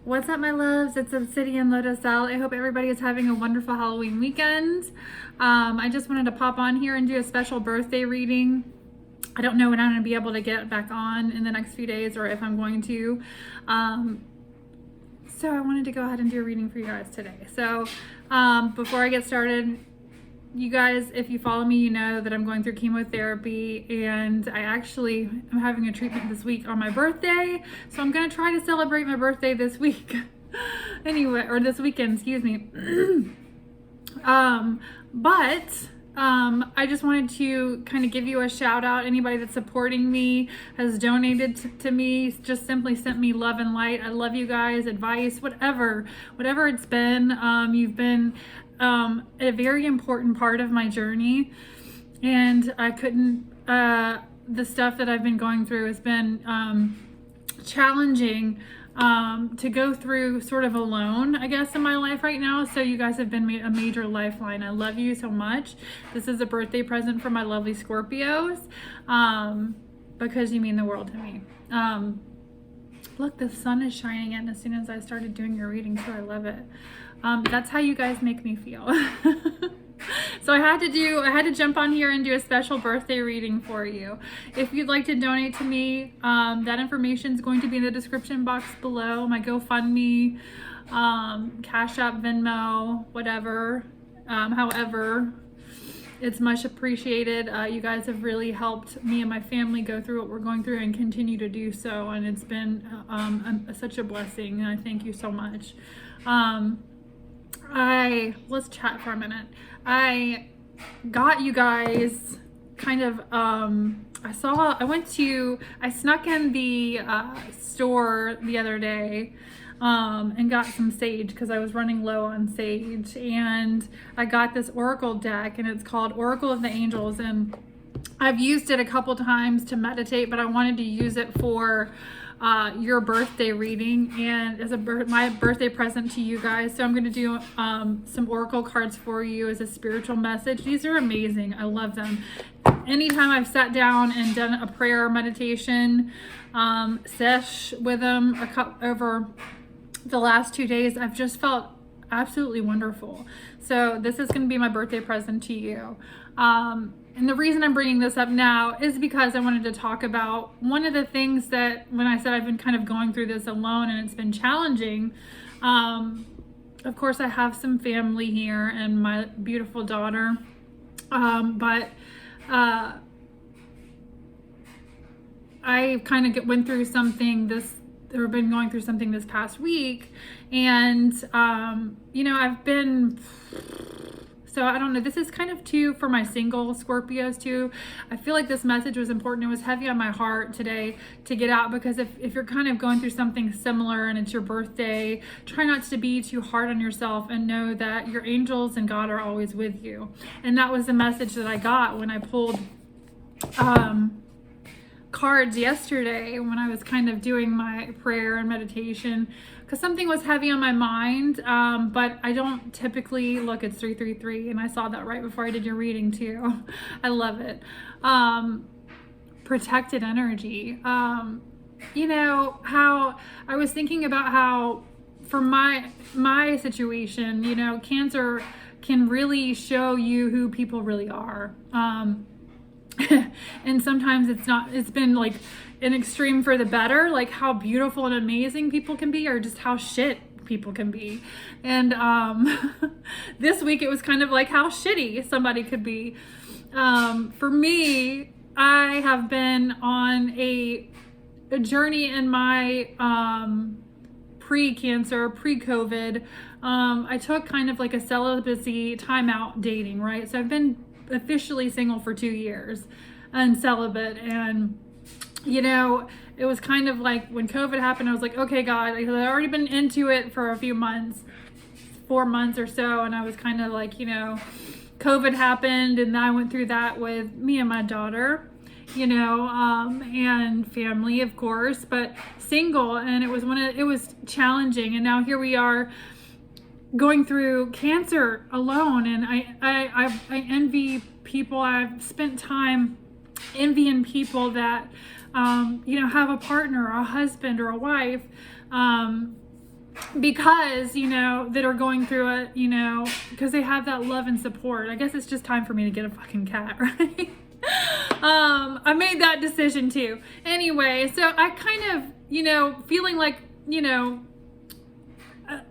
What's up, my loves? It's Obsidian Lotus L. I hope everybody is having a wonderful Halloween weekend. I just wanted to pop on here and do a special birthday reading. I don't know when I'm going to be able to get back on in the next few days or if I'm going to. So I wanted to go ahead and do a reading for you guys today. So before I get started, you guys, if you follow me, you know that I'm going through chemotherapy, and I actually am having a treatment this week on my birthday. So I'm going to try to celebrate my birthday this week. Anyway, or this weekend, excuse me. I just wanted to kind of give you a shout out. Anybody that's supporting me, has donated to me, just simply sent me love and light. I love you guys, advice, whatever it's been. You've been a very important part of my journey, and I couldn't, the stuff that I've been going through has been challenging to go through sort of alone, I guess, in my life right now. So you guys have been a major lifeline. I love you so much. This is a birthday present for my lovely Scorpios, because you mean the world to me. Look, the sun is shining in as soon as I started doing your reading too. I love it. That's how you guys make me feel. So I had to jump on here and do a special birthday reading for you. If you'd like to donate to me, that information is going to be in the description box below. My GoFundMe, Cash App, Venmo, whatever. However, it's much appreciated. You guys have really helped me and my family go through what we're going through and continue to do so. And it's been such a blessing. And I thank you so much. Let's chat for a minute. I got you guys kind of, I snuck in the store the other day and got some sage because I was running low on sage, and I got this oracle deck, and it's called Oracle of the Angels, and I've used it a couple times to meditate, but I wanted to use it for your birthday reading and as my birthday present to you guys. So I'm going to do some oracle cards for you as a spiritual message. These are amazing. I love them. Anytime I've sat down and done a prayer meditation sesh with them over the last 2 days, I've just felt absolutely wonderful. So this is going to be my birthday present to you. And the reason I'm bringing this up now is because I wanted to talk about one of the things that, when I said I've been kind of going through this alone and it's been challenging, of course I have some family here and my beautiful daughter, but I kind of went through something been going through something this past week, and so I don't know, this is kind of too for my single Scorpios too. I feel like this message was important. It was heavy on my heart today to get out, because if you're kind of going through something similar and it's your birthday, try not to be too hard on yourself and know that your angels and God are always with you. And that was the message that I got when I pulled cards yesterday when I was kind of doing my prayer and meditation, because something was heavy on my mind, but I don't typically look. It's 333, and I saw that right before I did your reading too. I love it. Protected energy. You know how I was thinking about how for my situation, you know, Cancer can really show you who people really are. And sometimes it's been like an extreme for the better, like how beautiful and amazing people can be, or just how shit people can be. And this week it was kind of like how shitty somebody could be. For me, I have been on a journey in my pre-cancer, pre-COVID. I took kind of like a celibacy timeout dating, right? So I've been officially single for 2 years and celibate, and you know, it was kind of like when COVID happened, I was like, okay, God, I'd already been into it for a few months, 4 months or so, and I was kind of like, you know, COVID happened, and I went through that with me and my daughter, you know, and family, of course, but single, and it was challenging, and now here we are going through cancer alone, and I envy people. I've spent time envying people that you know, have a partner or a husband or a wife because, you know, that are going through it, you know, because they have that love and support. I guess it's just time for me to get a fucking cat, right? I made that decision too. Anyway, so I kind of, you know, feeling like, you know,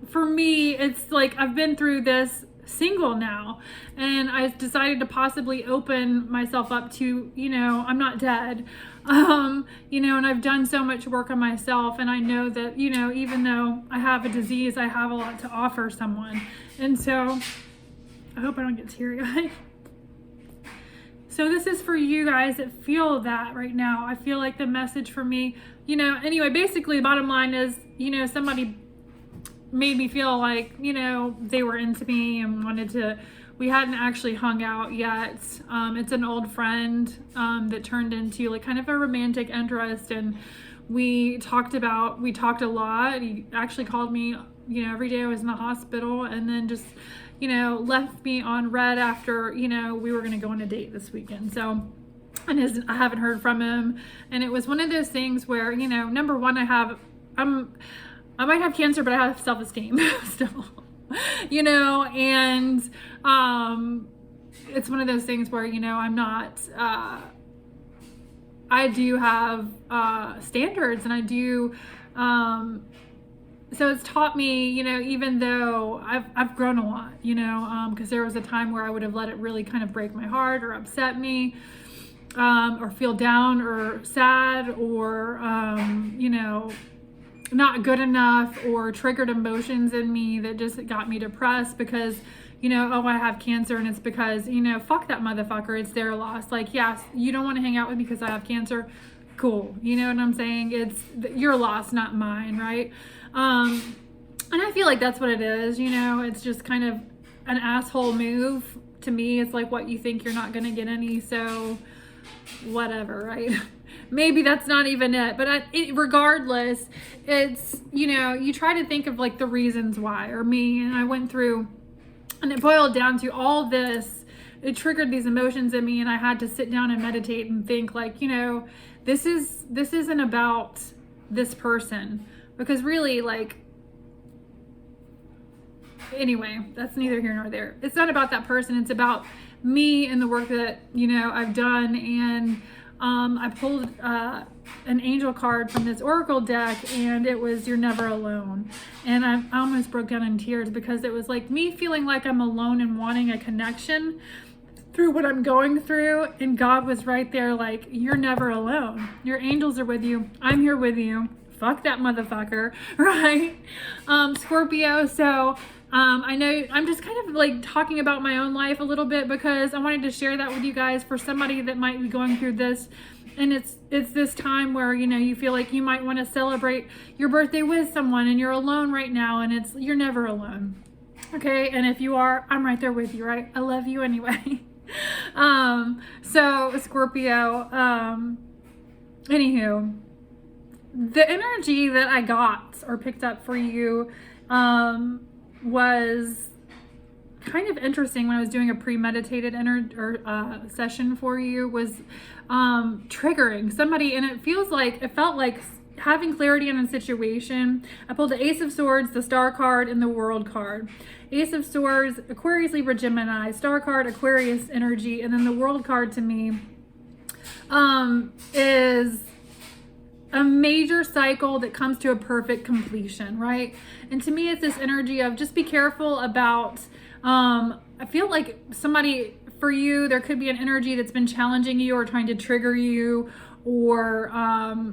for me, it's like I've been through this single now, and I decided to possibly open myself up to, you know, I'm not dead. You know, and I've done so much work on myself, and I know that, you know, even though I have a disease, I have a lot to offer someone. And so I hope I don't get teary-eyed. So this is for you guys that feel that right now. I feel like the message for me, you know, anyway, basically the bottom line is, you know, somebody made me feel like, you know, they were into me and wanted to, we hadn't actually hung out yet. It's an old friend that turned into like kind of a romantic interest, and we talked a lot. He actually called me, you know, every day I was in the hospital, and then just, you know, left me on red after, you know, we were going to go on a date this weekend. So, and I haven't heard from him. And it was one of those things where, you know, number one, I might have cancer, but I have self-esteem still, you know, and it's one of those things where, you know, I'm not, I do have standards, and I do, so it's taught me, you know, even though I've grown a lot, you know, because there was a time where I would have let it really kind of break my heart or upset me, or feel down or sad, or, you know, not good enough, or triggered emotions in me that just got me depressed because, you know, oh, I have cancer, and it's because, you know, fuck that motherfucker, it's their loss. Like, yes, you don't want to hang out with me because I have cancer, cool, you know what I'm saying? It's your loss, not mine, right? And I feel like that's what it is, you know, it's just kind of an asshole move to me. It's like, what, you think you're not gonna get any, so whatever, right? Maybe that's not even it, but regardless, it's, you know, you try to think of like the reasons why, or me, and I went through, and it boiled down to all this, it triggered these emotions in me, and I had to sit down and meditate and think like, you know, this isn't about this person, because really, like, anyway, that's neither here nor there. It's not about that person, it's about me and the work that, you know, I've done. And I pulled an angel card from this oracle deck, and it was, you're never alone. And I almost broke down in tears, because it was like me feeling like I'm alone and wanting a connection through what I'm going through, and God was right there like, you're never alone, your angels are with you, I'm here with you, fuck that motherfucker, right? Scorpio. So I know I'm just kind of like talking about my own life a little bit, because I wanted to share that with you guys for somebody that might be going through this. And it's this time where, you know, you feel like you might want to celebrate your birthday with someone, and you're alone right now, and you're never alone. Okay. And if you are, I'm right there with you, right? I love you anyway. So Scorpio, anywho, the energy that I got or picked up for you, was kind of interesting when I was doing a premeditated session for you, was triggering somebody, and it felt like having clarity in a situation. I pulled the Ace of Swords, the Star card, and the World card. Ace of Swords, Aquarius, Libra, Gemini. Star card, Aquarius energy, and then the World card to me is a major cycle that comes to a perfect completion, right? And to me, it's this energy of just be careful about, I feel like somebody, for you, there could be an energy that's been challenging you or trying to trigger you, or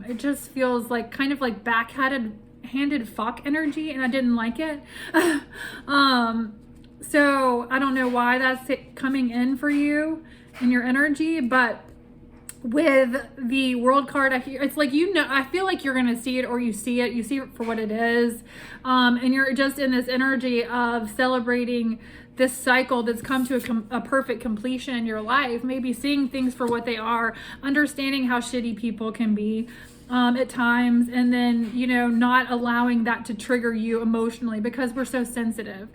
it just feels like kind of like backhanded fuck energy, and I didn't like it. So I don't know why that's coming in for you in your energy, but with the World card, it's like, you know, I feel like you're gonna see it, or you see it for what it is, and you're just in this energy of celebrating this cycle that's come to a perfect completion in your life. Maybe seeing things for what they are, understanding how shitty people can be at times, and then, you know, not allowing that to trigger you emotionally, because we're so sensitive.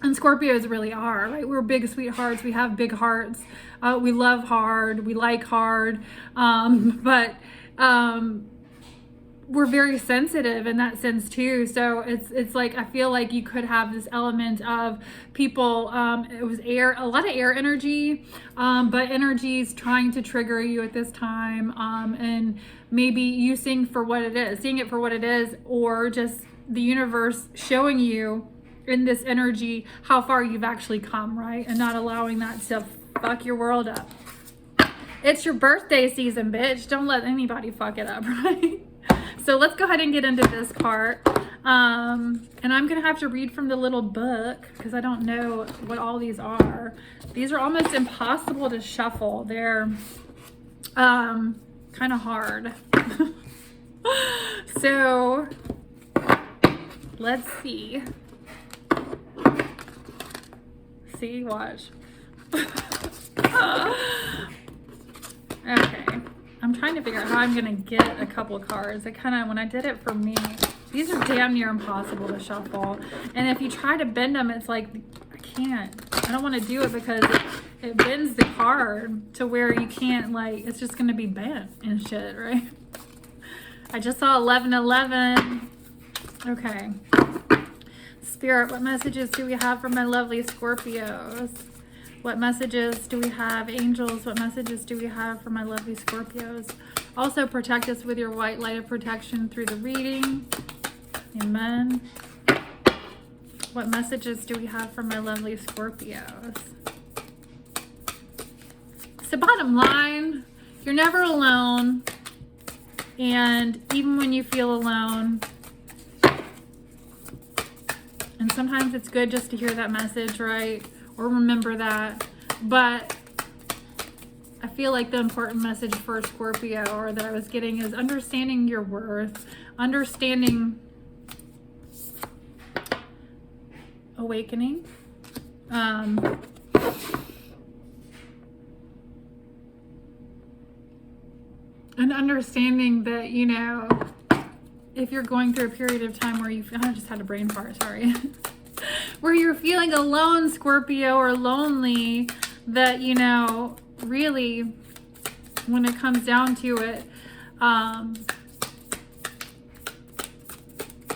And Scorpios really are, right? We're big sweethearts. We have big hearts. We love hard. We like hard. But we're very sensitive in that sense too. So it's like, I feel like you could have this element of people, it was air, a lot of air energy, but energies trying to trigger you at this time, and maybe you seeing it for what it is, or just the universe showing you in this energy how far you've actually come, right? And not allowing that to fuck your world up. It's your birthday season, bitch. Don't let anybody fuck it up, right? So let's go ahead and get into this part. And I'm going to have to read from the little book because I don't know what all these are. These are almost impossible to shuffle. They're kind of hard. So let's see. See, watch. Okay. I'm trying to figure out how I'm going to get a couple cards. When I did it for me, these are damn near impossible to shuffle. And if you try to bend them, it's like, I can't. I don't want to do it because it bends the card to where you can't, like, it's just going to be bent and shit, right? I just saw 1111. Okay. Spirit, what messages do we have for my lovely Scorpios? What messages do we have? Angels, what messages do we have for my lovely Scorpios? Also, protect us with your white light of protection through the reading. Amen. What messages do we have for my lovely Scorpios? So bottom line, you're never alone. And even when you feel alone, and sometimes it's good just to hear that message, right? Or remember that. But I feel like the important message for Scorpio, or that I was getting, is understanding your worth, understanding awakening, and understanding that, you know, if you're going through a period of time where I just had a brain fart, sorry. Where you're feeling alone, Scorpio, or lonely, that, you know, really, when it comes down to it,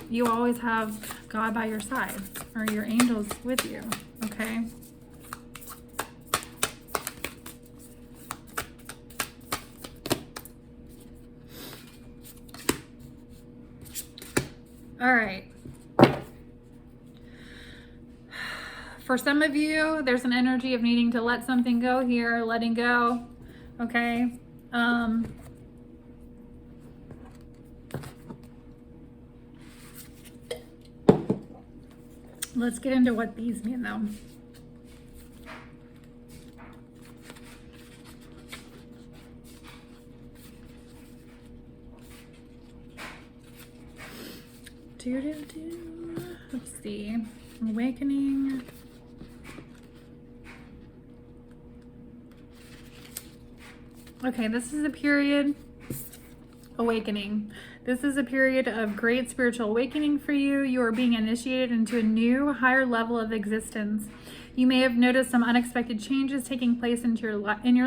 you always have God by your side, or your angels with you, okay? All right. For some of you, there's an energy of needing to let something go here, letting go, okay? Let's get into what these mean, though. Let's see. Awakening. Okay, this is a period, awakening. This is a period of great spiritual awakening for you. You are being initiated into a new, higher level of existence. You may have noticed some unexpected changes taking place in your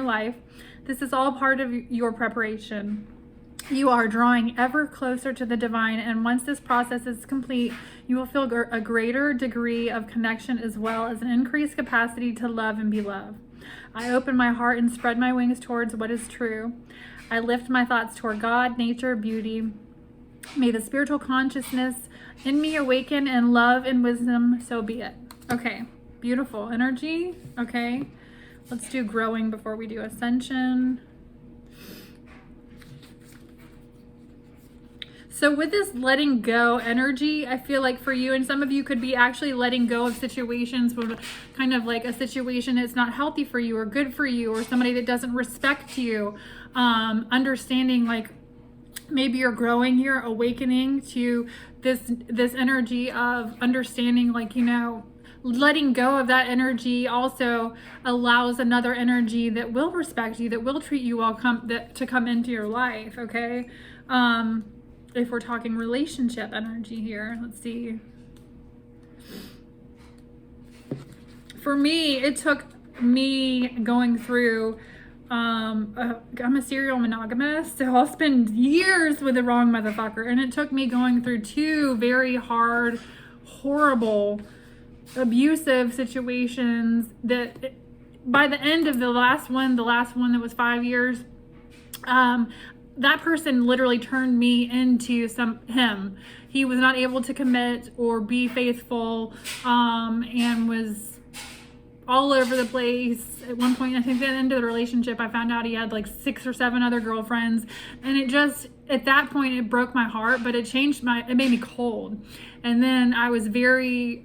life. This is all part of your preparation. You are drawing ever closer to the divine, and once this process is complete, you will feel a greater degree of connection, as well as an increased capacity to love and be loved. I open my heart and spread my wings towards what is true. I lift my thoughts toward God, nature, beauty. May the spiritual consciousness in me awaken in love and wisdom, so be it. Okay, beautiful energy. Okay, let's do growing before we do ascension. So with this letting go energy, I feel like for you, and some of you could be actually letting go of situations, kind of like a situation that's not healthy for you or good for you, or somebody that doesn't respect you. Understanding, like, maybe you're growing here, awakening to this energy of understanding, like, you know, letting go of that energy also allows another energy that will respect you, that will treat you well, to come into your life. Okay. If we're talking relationship energy here, let's see. For me, it took me going through I'm a serial monogamist, so I'll spend years with the wrong motherfucker. And it took me going through 2 very hard, horrible, abusive situations that by the end of the last one that was 5 years, that person literally turned me into him. He was not able to commit or be faithful, and was all over the place. At one point, I think at the end of the relationship, I found out he had like 6 or 7 other girlfriends. And it just, at that point, it broke my heart, but it made me cold. And then I was very,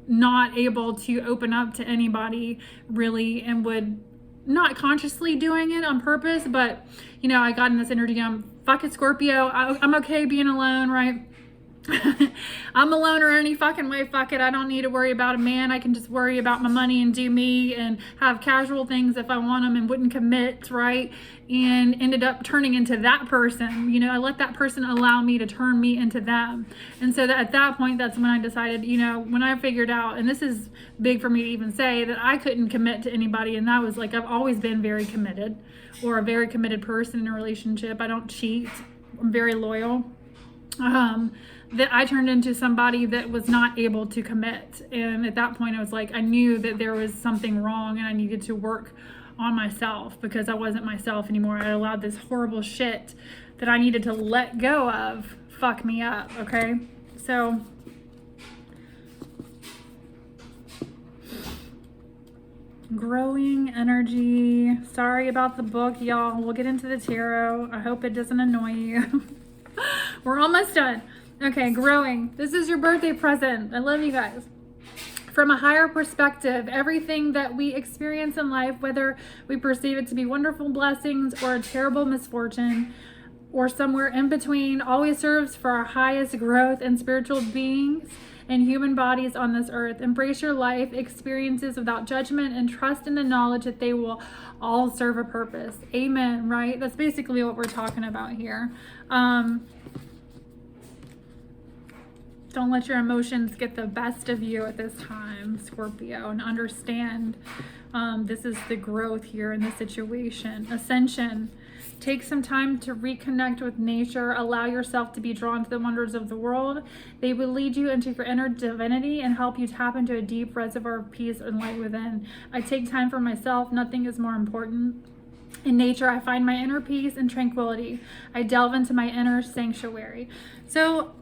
not able to open up to anybody really, and would not consciously doing it on purpose, but you know, I got in this energy, fuck it, Scorpio, I'm okay being alone, right? I'm a loner any fucking way, fuck it, I don't need to worry about a man, I can just worry about my money and do me and have casual things if I want them, and wouldn't commit, right? And ended up turning into that person. You know, I let that person allow me to turn me into them. And so at that point, that's when I decided, you know, when I figured out, and this is big for me to even say, that I couldn't commit to anybody. And that was like, I've always been very committed, or a very committed person in a relationship. I don't cheat, I'm very loyal. That I turned into somebody that was not able to commit. And at that point, I was like, I knew that there was something wrong and I needed to work on myself, because I wasn't myself anymore. I allowed this horrible shit that I needed to let go of fuck me up, okay? So growing energy. Sorry about the book, y'all. We'll get into the tarot. I hope it doesn't annoy you. We're almost done. Okay, growing. This is your birthday present. I love you guys. From a higher perspective, everything that we experience in life, whether we perceive it to be wonderful blessings or a terrible misfortune, or somewhere in between, always serves for our highest growth and spiritual beings and human bodies on this earth. Embrace your life experiences without judgment and trust in the knowledge that they will all serve a purpose. Amen, right? That's basically what we're talking about here. Don't let your emotions get the best of you at this time, Scorpio, and understand this is the growth here in this situation. Ascension. Take some time to reconnect with nature. Allow yourself to be drawn to the wonders of the world. They will lead you into your inner divinity and help you tap into a deep reservoir of peace and light within. I take time for myself. Nothing is more important. In nature, I find my inner peace and tranquility. I delve into my inner sanctuary. So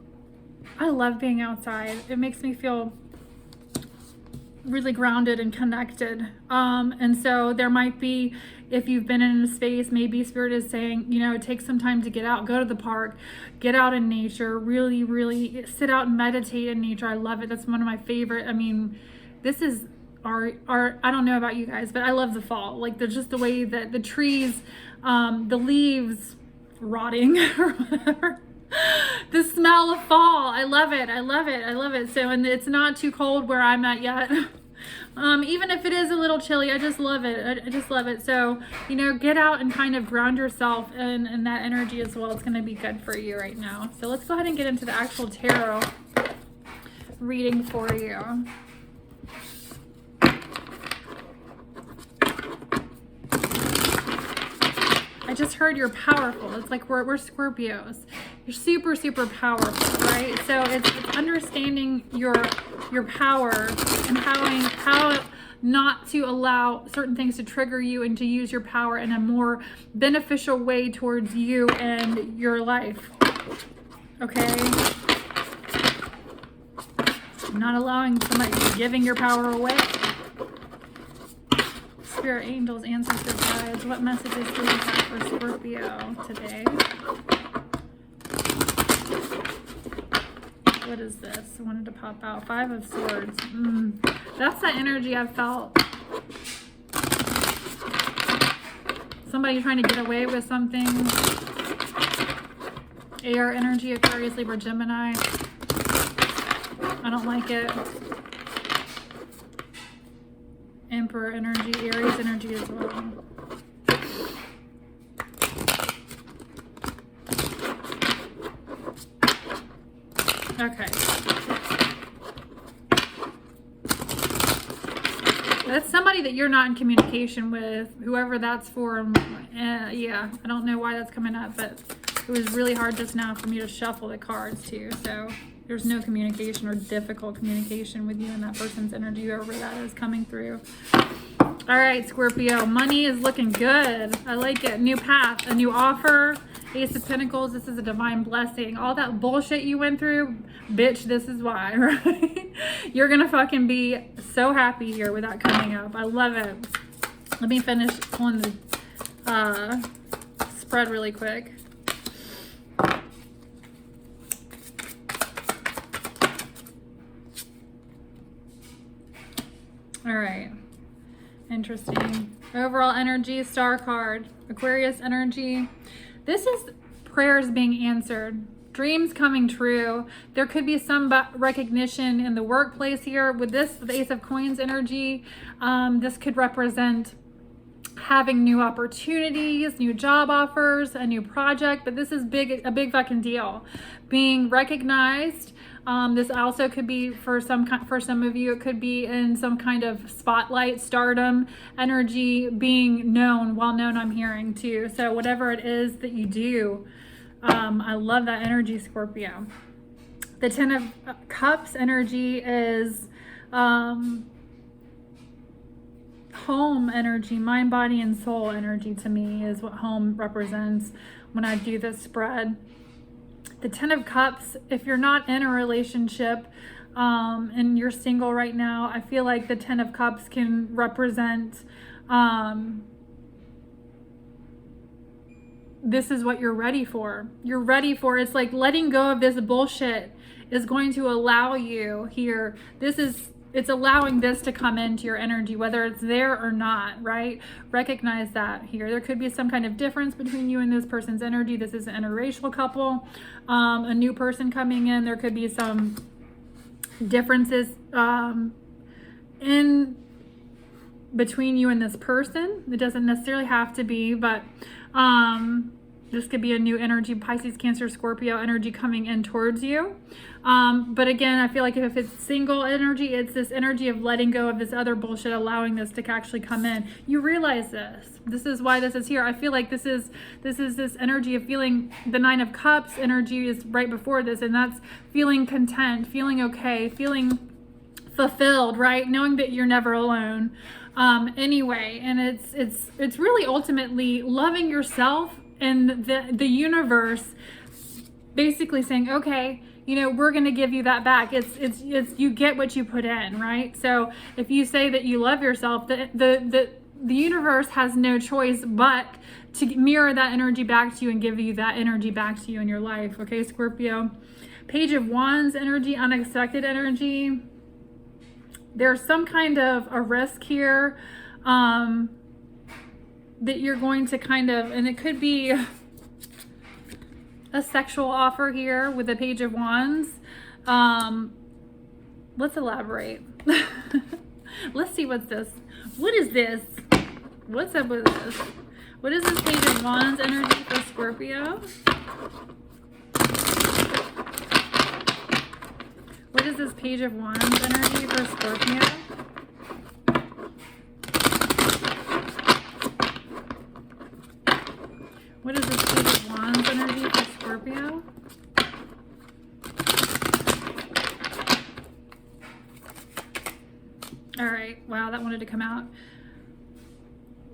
I love being outside. It makes me feel really grounded and connected. And so there might be, if you've been in a space, maybe Spirit is saying, you know, take some time to get out, go to the park, get out in nature, really, really sit out and meditate in nature. I love it. That's one of my favorite. I mean, this is our I don't know about you guys, but I love the fall. Like, there's just the way that the trees, the leaves rotting or whatever. The smell of fall. I love it. I love it. I love it. So, and it's not too cold where I'm at yet. Even if it is a little chilly, I just love it. I just love it. So, you know, get out and kind of ground yourself in that energy as well. It's going to be good for you right now. So let's go ahead and get into the actual tarot reading for you. I just heard you're powerful. It's like we're Scorpios. You're super, super powerful, right? So it's understanding your power and how not to allow certain things to trigger you and to use your power in a more beneficial way towards you and your life. Okay? Not allowing somebody giving your power away. Spirit, angels, ancestors, guides, what messages do we have for Scorpio today? What is this? I wanted to pop out. 5 of Swords. That's the energy I've felt. Somebody trying to get away with something. Air energy, Aquarius, Libra, Gemini. I don't like it. Emperor energy, Aries energy as well. Okay. That's somebody that you're not in communication with, whoever that's for. Yeah, I don't know why that's coming up, but it was really hard just now for me to shuffle the cards too. So there's no communication or difficult communication with you and that person's energy, whoever that is coming through. All right, Scorpio, money is looking good. I like it. New path, a new offer. Ace of Pentacles, this is a divine blessing. All that bullshit you went through, bitch, this is why, right? You're gonna fucking be so happy here with that coming up. I love it. Let me finish on the spread really quick. All right, interesting. Overall energy, star card, Aquarius energy. This is prayers being answered, dreams coming true. There could be some recognition in the workplace here. With this, the Ace of Coins energy, this could represent having new opportunities, new job offers, a new project, but this is a big fucking deal. Being recognized. This also could be for some of you, it could be in some kind of spotlight, stardom, energy, being known, well known, I'm hearing too. So whatever it is that you do, I love that energy, Scorpio. The Ten of Cups energy is home energy, mind, body, and soul energy to me is what home represents when I do this spread. The Ten of Cups, if you're not in a relationship and you're single right now, I feel like the Ten of Cups can represent this is what you're ready for. You're ready for, it's like letting go of this bullshit is going to allow you here. It's allowing this to come into your energy, whether it's there or not, right? Recognize that here. There could be some kind of difference between you and this person's energy. This is an interracial couple, a new person coming in. There could be some differences in between you and this person. It doesn't necessarily have to be, but this could be a new energy, Pisces, Cancer, Scorpio energy coming in towards you. But again, I feel like if it's single energy, it's this energy of letting go of this other bullshit, allowing this to actually come in. You realize this. This is why this is here. I feel like this is this energy of feeling, the Nine of Cups energy is right before this, and that's feeling content, feeling okay, feeling fulfilled, right? Knowing that you're never alone. Anyway, and it's really ultimately loving yourself and the universe basically saying, okay, you know, we're going to give you that back. It's you get what you put in, right? So if you say that you love yourself, the universe has no choice but to mirror that energy back to you and give you that energy back to you in your life. Okay, Scorpio. Page of Wands energy, unexpected energy. There's some kind of a risk here that you're going to kind of, and it could be a sexual offer here with the Page of Wands. Let's elaborate. Let's see what's this. What is this? What's up with this? What is this Page of Wands energy for Scorpio? What is this Page of Wands energy for Scorpio? What is this Page of Wands energy for Scorpio? All right. Wow, that wanted to come out.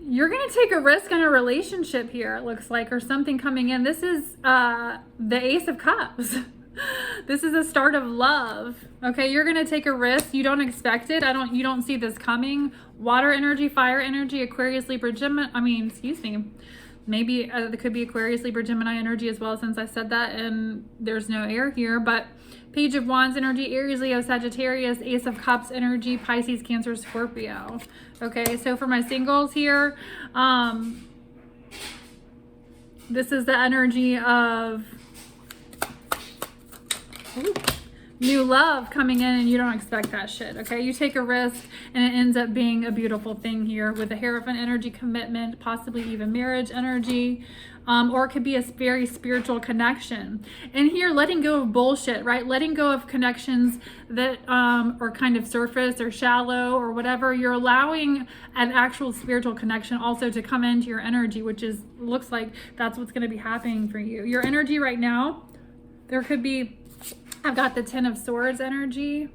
You're going to take a risk in a relationship here, it looks like, or something coming in. This is the Ace of Cups. This is a start of love. Okay, you're going to take a risk. You don't expect it. You don't see this coming. Water energy, fire energy, Aquarius, Libra, Gemini. Excuse me. Maybe there could be Aquarius, Libra, Gemini energy as well, since I said that, and there's no air here. But Page of Wands energy, Aries, Leo, Sagittarius, Ace of Cups energy, Pisces, Cancer, Scorpio. Okay, so for my singles here, this is the energy of new love coming in and you don't expect that shit, okay? You take a risk and it ends up being a beautiful thing here with a Hierophant energy, commitment, possibly even marriage energy, or it could be a very spiritual connection. And here, letting go of bullshit, right? Letting go of connections that are kind of surface or shallow or whatever. You're allowing an actual spiritual connection also to come into your energy, which is, looks like that's what's going to be happening for you. Your energy right now, there could be, I've got the Ten of Swords energy.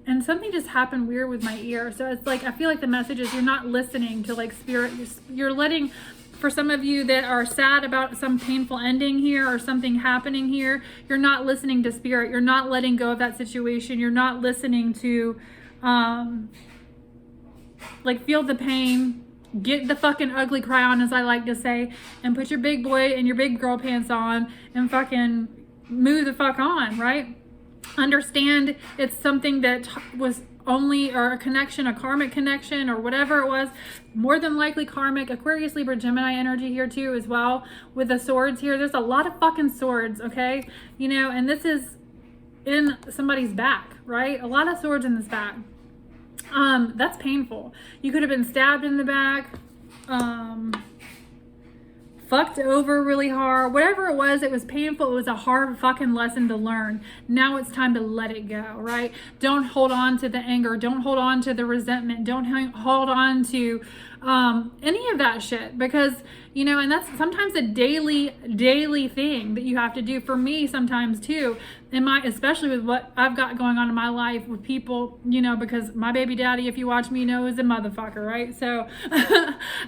And something just happened weird with my ear. So it's like, I feel like the message is you're not listening to like spirit. You're letting, for some of you that are sad about some painful ending here or something happening here, you're not listening to spirit. You're not letting go of that situation. You're not listening to, like, feel the pain, get the fucking ugly cry on, as I like to say, and put your big boy and your big girl pants on and fucking move the fuck on, right? Understand it's something that was only, or a connection, a karmic connection, or whatever it was, more than likely karmic. Aquarius, Libra, Gemini energy here too as well with the swords here. There's a lot of fucking swords, okay? You know, and this is in somebody's back, right? A lot of swords in this back. That's painful. You could have been stabbed in the back, fucked over really hard, whatever it was painful. It was a hard fucking lesson to learn. Now it's time to let it go, right? Don't hold on to the anger. Don't hold on to the resentment. Don't hold on to any of that shit, because, you know, and that's sometimes a daily thing that you have to do. For me, sometimes too, especially with what I've got going on in my life with people, you know, because my baby daddy, if you watch me, know, is a motherfucker, right? So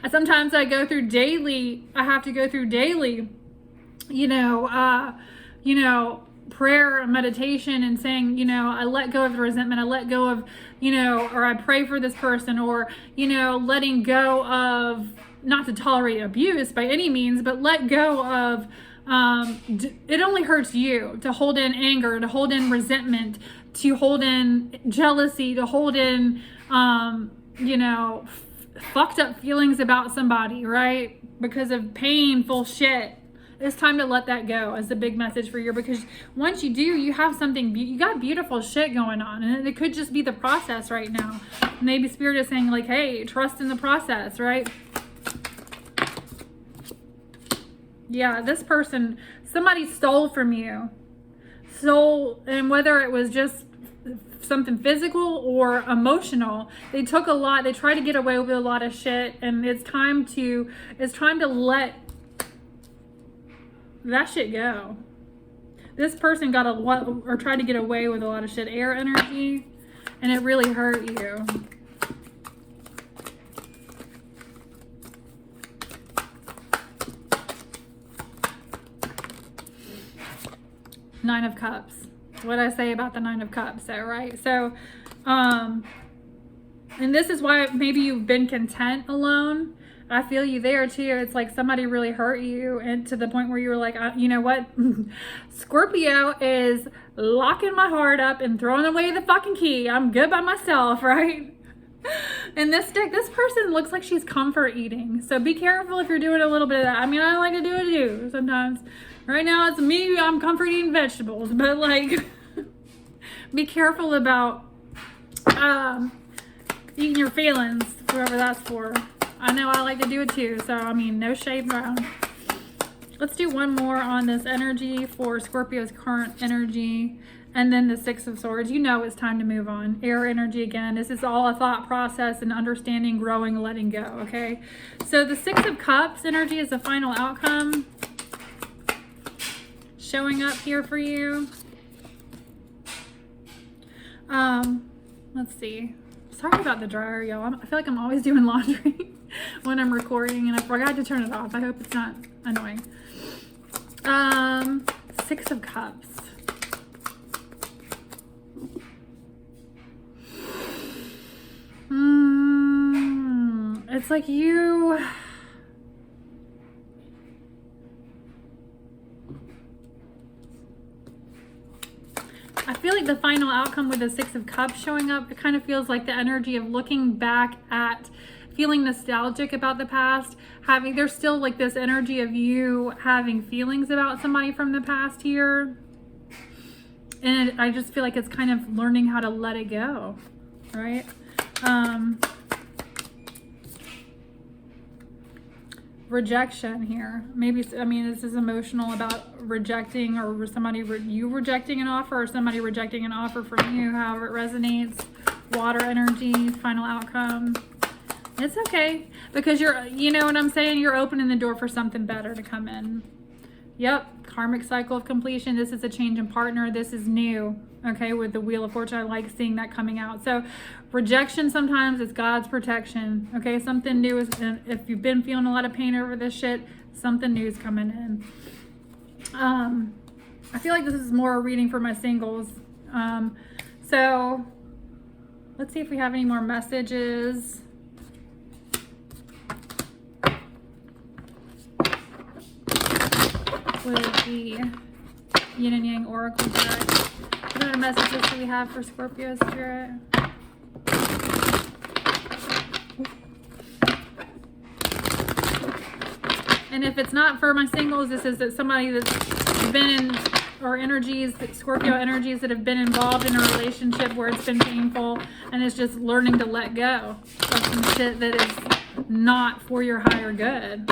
sometimes I have to go through daily, you know, prayer and meditation and saying, you know, I let go of the resentment, I let go of, you know, or I pray for this person, or, you know, letting go of, not to tolerate abuse by any means, but let go of, it only hurts you to hold in anger, to hold in resentment, to hold in jealousy, to hold in, you know, fucked up feelings about somebody, right? Because of painful shit. It's time to let that go as the big message for you, because once you do, you have something, you got beautiful shit going on, and it could just be the process right now. Maybe spirit is saying like, hey, trust in the process, right? Yeah, this person, somebody stole from you. And whether it was just something physical or emotional, they took a lot, they tried to get away with a lot of shit, and it's time to let that shit go. This person got tried to get away with a lot of shit, air energy, and it really hurt you. Nine of Cups. What did I say about the Nine of Cups though, right? So, and this is why maybe you've been content alone. I feel you there too. It's like somebody really hurt you, and to the point where you were like, you know what? Scorpio is locking my heart up and throwing away the fucking key. I'm good by myself, right? And this deck, this person looks like she's comfort eating. So be careful if you're doing a little bit of that. I mean, I like to do it too sometimes. Right now it's me, I'm comfort eating vegetables, but like, be careful about eating your feelings, whoever that's for. I know I like to do it too, so I mean, no shade around. Let's do one more on this energy for Scorpio's current energy, and then the Six of Swords. You know it's time to move on. Air energy again. This is all a thought process and understanding, growing, letting go, okay? So the Six of Cups energy is the final outcome showing up here for you. Let's see. Sorry about the dryer, y'all. I feel like I'm always doing laundry when I'm recording, and I forgot to turn it off. I hope it's not annoying. Six of Cups. It's like you... I feel like the final outcome with the Six of Cups showing up, it kind of feels like the energy of looking back at, feeling nostalgic about the past, there's still like this energy of you having feelings about somebody from the past here. And I just feel like it's kind of learning how to let it go, right? Rejection here. Maybe, I mean, this is emotional about rejecting, or somebody, you rejecting an offer, or somebody rejecting an offer from you, however it resonates. Water energy, final outcome. It's okay, because you know what I'm saying? You're opening the door for something better to come in. Yep, karmic cycle of completion. This is a change in partner. This is new, okay, with the Wheel of Fortune. I like seeing that coming out. So rejection sometimes is God's protection, okay? Something new is, if you've been feeling a lot of pain over this shit, something new is coming in. I feel like this is more a reading for my singles. So let's see if we have any more messages. With the Yin and Yang Oracle deck. What other messages do we have for Scorpio Spirit? And if it's not for my singles, this is somebody that's been in, or energies, Scorpio energies that have been involved in a relationship where it's been painful, and it's just learning to let go of some shit that is not for your higher good.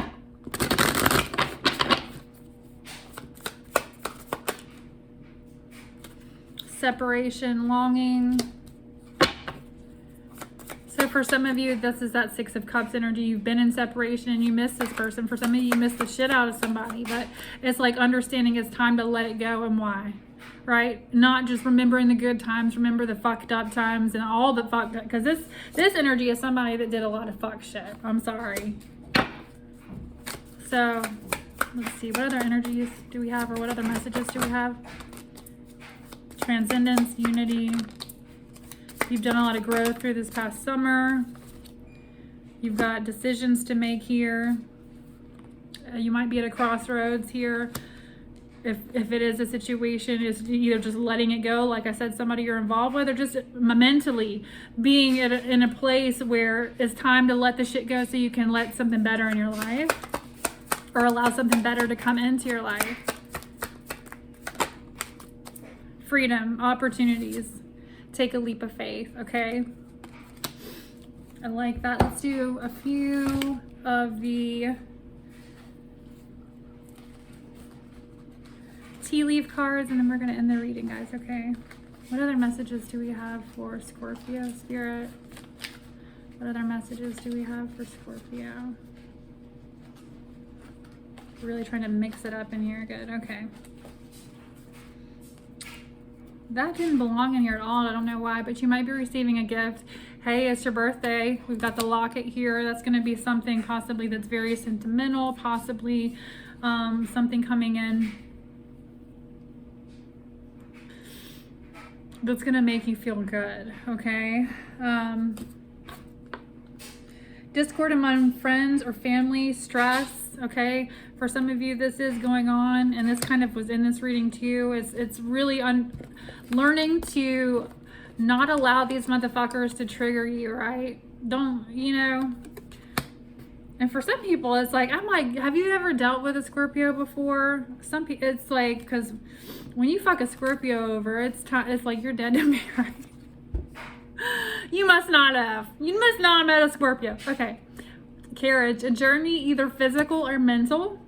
Separation, longing. So for some of you, this is that Six of Cups energy. You've been in separation and you miss this person. For some of you, you miss the shit out of somebody, but it's like understanding it's time to let it go, and why, right? Not just remembering the good times, remember the fucked up times and all the fucked up, because this energy is somebody that did a lot of fuck shit. I'm sorry. So let's see, what other energies do we have, or what other messages do we have? Transcendence, unity. You've done a lot of growth through this past summer. You've got decisions to make here. You might be at a crossroads here. If it is a situation, is either just letting it go, like I said, somebody you're involved with, or just mentally being in a place where it's time to let the shit go so you can let something better in your life, or allow something better to come into your life. Freedom, opportunities. Take a leap of faith, okay? I like that. Let's do a few of the tea leaf cards, and then we're going to end the reading, guys, okay? What other messages do we have for Scorpio Spirit? What other messages do we have for Scorpio? Really trying to mix it up in here. Good, okay. That didn't belong in here at all. I don't know why, but you might be receiving a gift. Hey, it's your birthday. We've got the locket here. That's going to be something possibly that's very sentimental, possibly something coming in that's going to make you feel good, okay? Discord among friends or family, stress, okay? For some of you, this is going on, and this kind of was in this reading too. It's really learning to not allow these motherfuckers to trigger you, right? Don't, you know. And for some people, it's like, I'm like, have you ever dealt with a Scorpio before? Some people, it's like, because when you fuck a Scorpio over, it's like you're dead to me, right? You must not have met a Scorpio. Okay. Carriage, a journey, either physical or mental.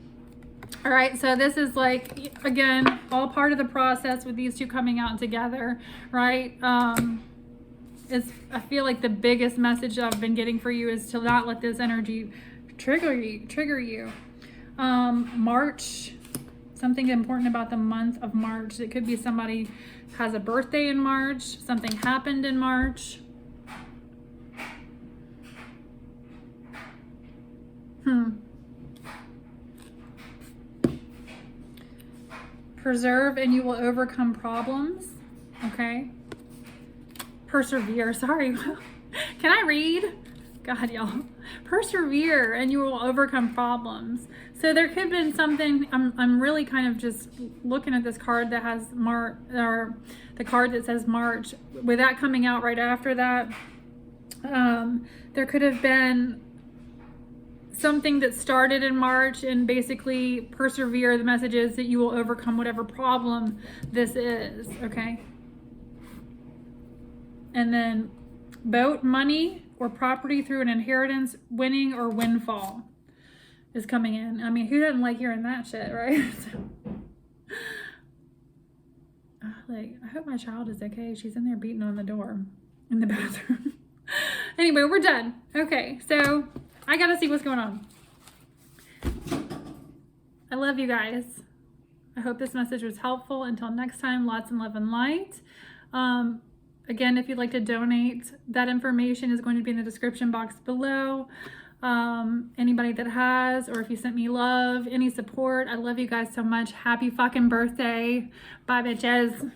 All right, so this is like, again, all part of the process with these two coming out together, right? I feel like the biggest message I've been getting for you is to not let this energy trigger you. March, something important about the month of March. It could be somebody has a birthday in March, something happened in March. Preserve and you will overcome problems. Okay. Persevere. Sorry. Can I read? God, y'all. Persevere and you will overcome problems. So there could have been something. I'm really kind of just looking at this card that has or the card that says March. With that coming out right after that, there could have been something that started in March, and basically persevere. The message is that you will overcome whatever problem this is, okay? And then boat, money, or property through an inheritance, winning or windfall is coming in. I mean, who doesn't like hearing that shit, right? Like, I hope my child is okay. She's in there beating on the door in the bathroom. Anyway, we're done. Okay, so I gotta see what's going on. I love you guys. I hope this message was helpful. Until next time, lots of love and light. Again, if you'd like to donate, that information is going to be in the description box below. Anybody that has, or if you sent me love, any support, I love you guys so much. Happy fucking birthday. Bye, bitches.